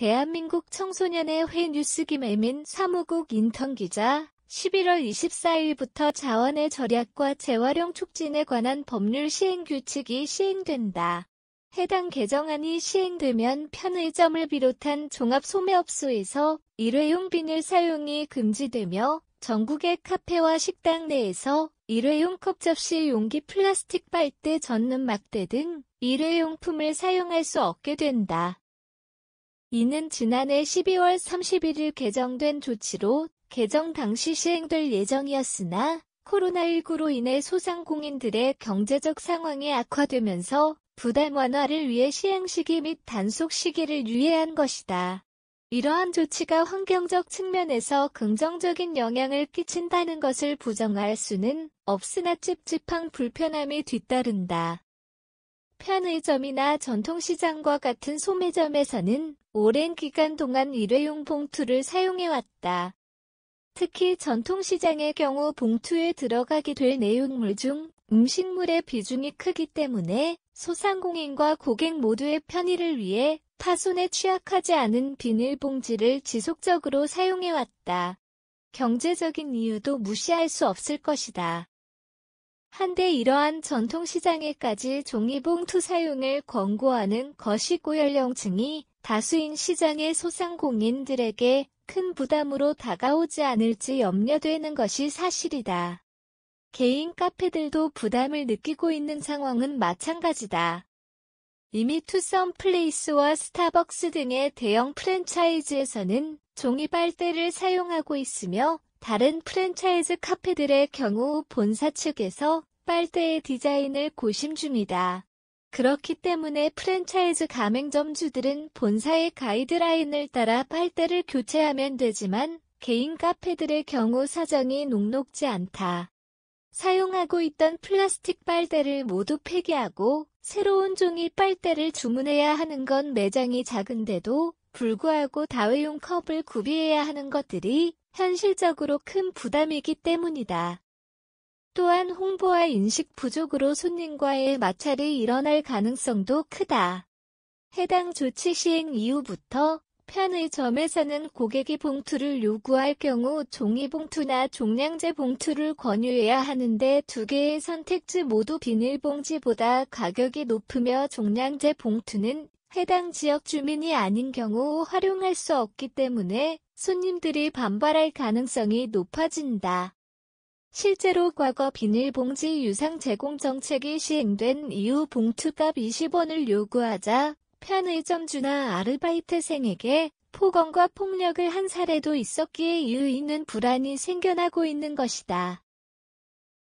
대한민국 청소년의 회 뉴스 김혜민 사무국 인턴기자 11월 24일부터 자원의 절약과 재활용 촉진에 관한 법률 시행 규칙이 시행된다. 해당 개정안이 시행되면 편의점을 비롯한 종합소매업소에서 일회용 비닐 사용이 금지되며 전국의 카페와 식당 내에서 일회용 컵 접시 용기 플라스틱 빨대 젓는 막대 등 일회용품을 사용할 수 없게 된다. 이는 지난해 12월 31일 개정된 조치로 개정 당시 시행될 예정이었으나 코로나19로 인해 소상공인들의 경제적 상황이 악화되면서 부담 완화를 위해 시행 시기 및 단속 시기를 유예한 것이다. 이러한 조치가 환경적 측면에서 긍정적인 영향을 끼친다는 것을 부정할 수는 없으나 찝찝한 불편함이 뒤따른다. 편의점이나 전통시장과 같은 소매점에서는 오랜 기간 동안 일회용 봉투를 사용해왔다. 특히 전통시장의 경우 봉투에 들어가게 될 내용물 중 음식물의 비중이 크기 때문에 소상공인과 고객 모두의 편의를 위해 파손에 취약하지 않은 비닐봉지를 지속적으로 사용해왔다. 경제적인 이유도 무시할 수 없을 것이다. 한데 이러한 전통시장에까지 종이봉투 사용을 권고하는 것이 고연령층이 다수인 시장의 소상공인들에게 큰 부담으로 다가오지 않을지 염려되는 것이 사실이다. 개인 카페들도 부담을 느끼고 있는 상황은 마찬가지다. 이미 투썸플레이스와 스타벅스 등의 대형 프랜차이즈에서는 종이 빨대를 사용하고 있으며 다른 프랜차이즈 카페들의 경우 본사 측에서 빨대의 디자인을 고심 중이다. 그렇기 때문에 프랜차이즈 가맹점주들은 본사의 가이드라인을 따라 빨대를 교체하면 되지만 개인 카페들의 경우 사정이 녹록지 않다. 사용하고 있던 플라스틱 빨대를 모두 폐기하고 새로운 종이 빨대를 주문해야 하는 건 매장이 작은데도 불구하고 다회용 컵을 구비해야 하는 것들이 현실적으로 큰 부담이기 때문이다. 또한 홍보와 인식 부족으로 손님과의 마찰이 일어날 가능성도 크다. 해당 조치 시행 이후부터 편의점에서는 고객이 봉투를 요구할 경우 종이봉투나 종량제 봉투를 권유해야 하는데 두 개의 선택지 모두 비닐봉지보다 가격이 높으며 종량제 봉투는 해당 지역 주민이 아닌 경우 활용할 수 없기 때문에 손님들이 반발할 가능성이 높아진다. 실제로 과거 비닐봉지 유상 제공 정책이 시행된 이후 봉투값 20원을 요구하자 편의점주나 아르바이트생에게 폭언과 폭력을 한 사례도 있었기에 이유 있는 불안이 생겨나고 있는 것이다.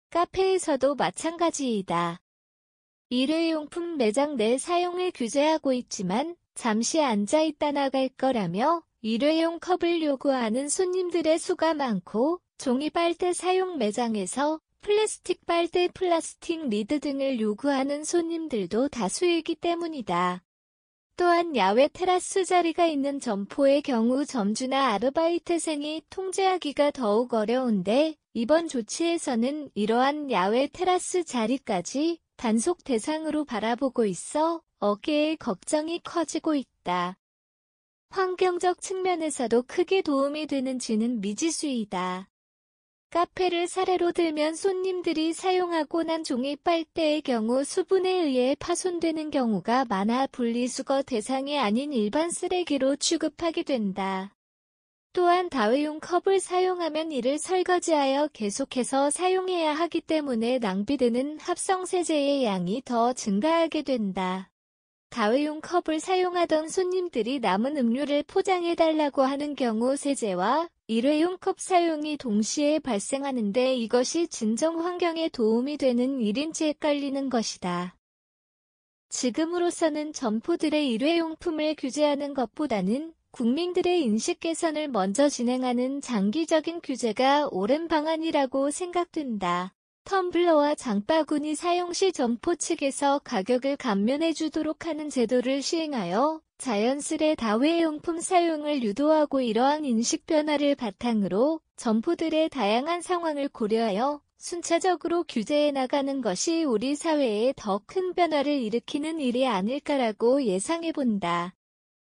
카페에서도 마찬가지이다. 일회용품 매장 내 사용을 규제하고 있지만 잠시 앉아있다 나갈 거라며 일회용 컵을 요구하는 손님들의 수가 많고 종이 빨대 사용 매장에서 플라스틱 빨대, 플라스틱 리드 등을 요구하는 손님들도 다수이기 때문이다. 또한 야외 테라스 자리가 있는 점포의 경우 점주나 아르바이트생이 통제하기가 더욱 어려운데 이번 조치에서는 이러한 야외 테라스 자리까지 단속 대상으로 바라보고 있어 업계의 걱정이 커지고 있다. 환경적 측면에서도 크게 도움이 되는지는 미지수이다. 카페를 사례로 들면 손님들이 사용하고 난 종이 빨대의 경우 수분에 의해 파손되는 경우가 많아 분리수거 대상이 아닌 일반 쓰레기로 취급하게 된다. 또한 다회용 컵을 사용하면 이를 설거지하여 계속해서 사용해야 하기 때문에 낭비되는 합성세제의 양이 더 증가하게 된다. 다회용 컵을 사용하던 손님들이 남은 음료를 포장해달라고 하는 경우 세제와 일회용 컵 사용이 동시에 발생하는데 이것이 진정 환경에 도움이 되는 일인지 헷갈리는 것이다. 지금으로서는 점포들의 일회용품을 규제하는 것보다는 국민들의 인식 개선을 먼저 진행하는 장기적인 규제가 옳은 방안이라고 생각된다. 텀블러와 장바구니 사용 시 점포 측에서 가격을 감면해 주도록 하는 제도를 시행하여 자연스레 다회용품 사용을 유도하고 이러한 인식 변화를 바탕으로 점포들의 다양한 상황을 고려하여 순차적으로 규제해 나가는 것이 우리 사회에 더 큰 변화를 일으키는 일이 아닐까라고 예상해 본다.